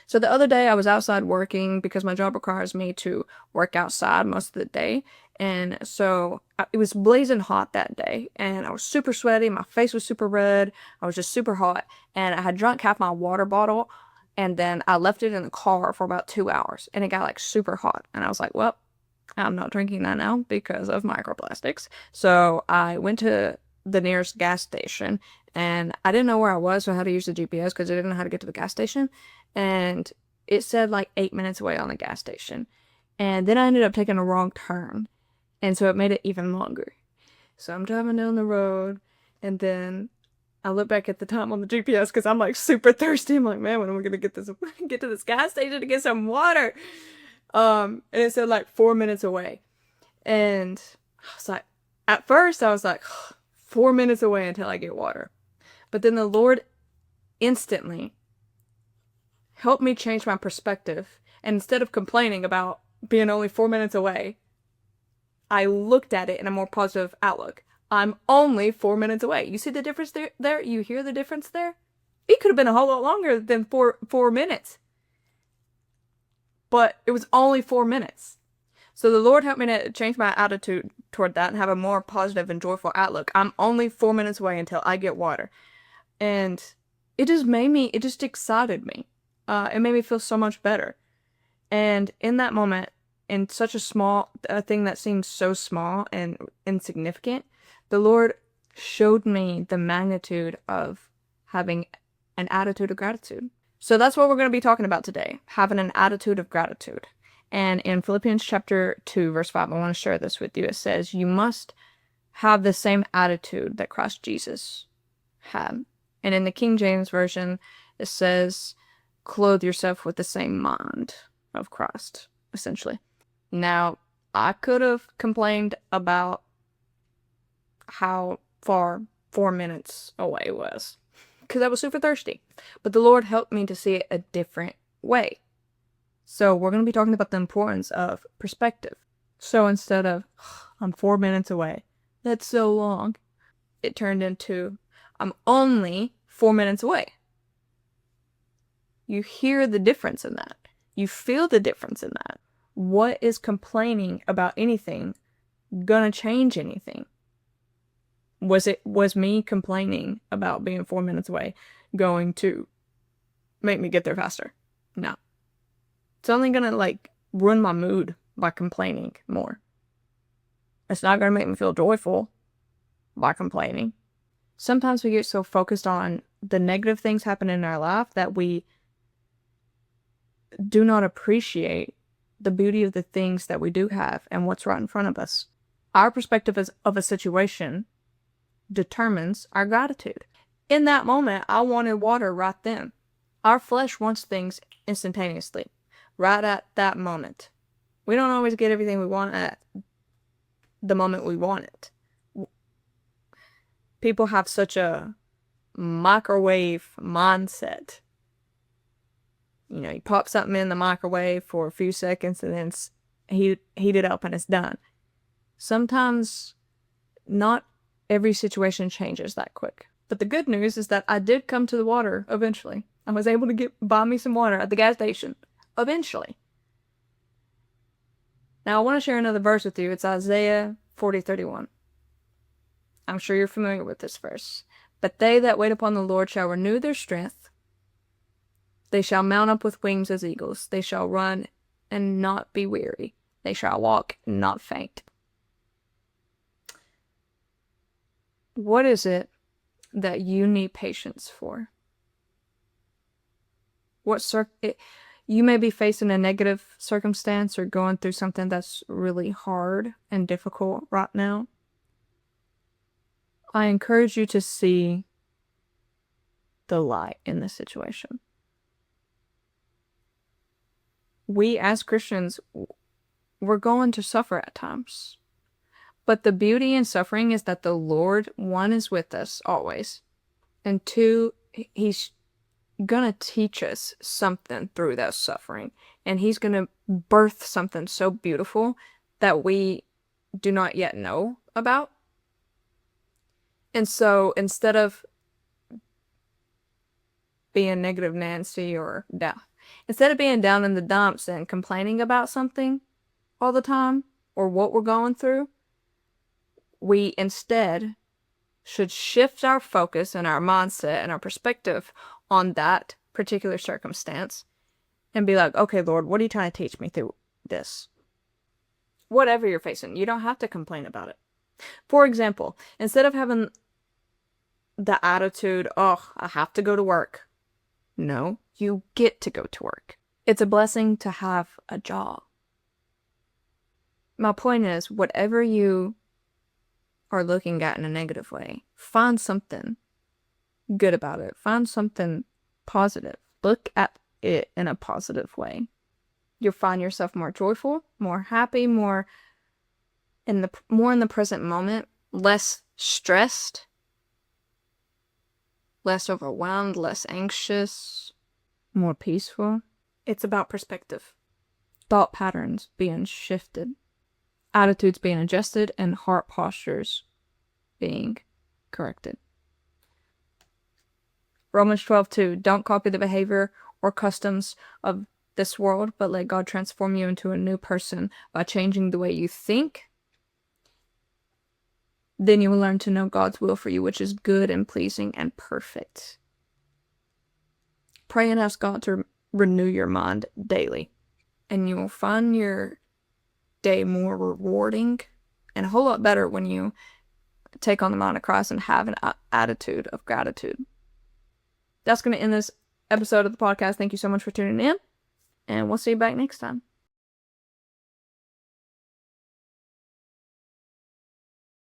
So the other day I was outside working because my job requires me to work outside most of the day. And so it was blazing hot that day, and I was super sweaty. My face was super red. I was just super hot, and I had drunk half my water bottle, and then I left it in the car for about 2 hours, and it got like super hot. And I was like, well, I'm not drinking that now because of microplastics. So I went to the nearest gas station, and I didn't know where I was, so I had to use the GPS because I didn't know how to get to the gas station. And it said like 8 minutes away on the gas station. And then I ended up taking a wrong turn. And so it made it even longer. So I'm driving down the road, and then I look back at the time on the GPS because I'm like super thirsty. I'm like, man, when are we gonna get to this gas station to get some water? And it said like 4 minutes away. And I was like, at first I was like, 4 minutes away until I get water. But then the Lord instantly helped me change my perspective. And instead of complaining about being only 4 minutes away, I looked at it in a more positive outlook. I'm only 4 minutes away. You see the difference there? You hear the difference there? It could have been a whole lot longer than four minutes. But it was only 4 minutes. So the Lord helped me to change my attitude toward that and have a more positive and joyful outlook. I'm only 4 minutes away until I get water. And it just excited me. It made me feel so much better. And in that moment, in such a thing that seemed so small and insignificant, the Lord showed me the magnitude of having an attitude of gratitude. So that's what we're going to be talking about today, having an attitude of gratitude. And in Philippians chapter 2, verse 5, I want to share this with you. It says, you must have the same attitude that Christ Jesus had. And in the King James Version, it says, clothe yourself with the same mind of Christ, essentially. Now, I could have complained about how far 4 minutes away was, because I was super thirsty. But the Lord helped me to see it a different way. So we're going to be talking about the importance of perspective. So instead of, I'm 4 minutes away, that's so long, it turned into, I'm only 4 minutes away. You hear the difference in that. You feel the difference in that. What is complaining about anything gonna change anything? Was me complaining about being 4 minutes away going to make me get there faster? No. It's only gonna like ruin my mood by complaining more. It's not gonna make me feel joyful by complaining. Sometimes we get so focused on the negative things happening in our life that we do not appreciate the beauty of the things that we do have and what's right in front of us. Our perspective of a situation determines our gratitude. In that moment, I wanted water right then. Our flesh wants things instantaneously, right at that moment. We don't always get everything we want at the moment we want it. People have such a microwave mindset. You know, you pop something in the microwave for a few seconds and then heat it up and it's done. Sometimes not every situation changes that quick. But the good news is that I did come to the water eventually. I was able to buy me some water at the gas station eventually. Now I want to share another verse with you. It's Isaiah 40:31. I'm sure you're familiar with this verse. But they that wait upon the Lord shall renew their strength. They shall mount up with wings as eagles. They shall run and not be weary. They shall walk and not faint. What is it that you need patience for? You may be facing a negative circumstance or going through something that's really hard and difficult right now. I encourage you to see the light in this situation. We as Christians, we're going to suffer at times. But the beauty in suffering is that the Lord, one, is with us always, and two, He's gonna teach us something through that suffering, and He's gonna birth something so beautiful that we do not yet know about. And so instead of being negative Nancy or Instead of being down in the dumps and complaining about something all the time or what we're going through, we instead should shift our focus and our mindset and our perspective on that particular circumstance and be like, okay, Lord, what are you trying to teach me through this? Whatever you're facing, you don't have to complain about it. For example, instead of having the attitude, oh, I have to go to work. No, you get to go to work. It's a blessing to have a job. My point is, whatever you are looking at in a negative way, find something good about it. Find something positive. Look at it in a positive way. You'll find yourself more joyful, more happy, more in the present moment, less stressed, less overwhelmed, less anxious, more peaceful. It's about perspective. Thought patterns being shifted, attitudes being adjusted, and heart postures being corrected. Romans 12:2, don't copy the behavior or customs of this world, but let God transform you into a new person by changing the way you think. Then you will learn to know God's will for you, which is good and pleasing and perfect. Pray and ask God to renew your mind daily, and you will find your day more rewarding and a whole lot better when you take on the mind of Christ and have an attitude of gratitude. That's going to end this episode of the podcast. Thank you so much for tuning in, and we'll see you back next time.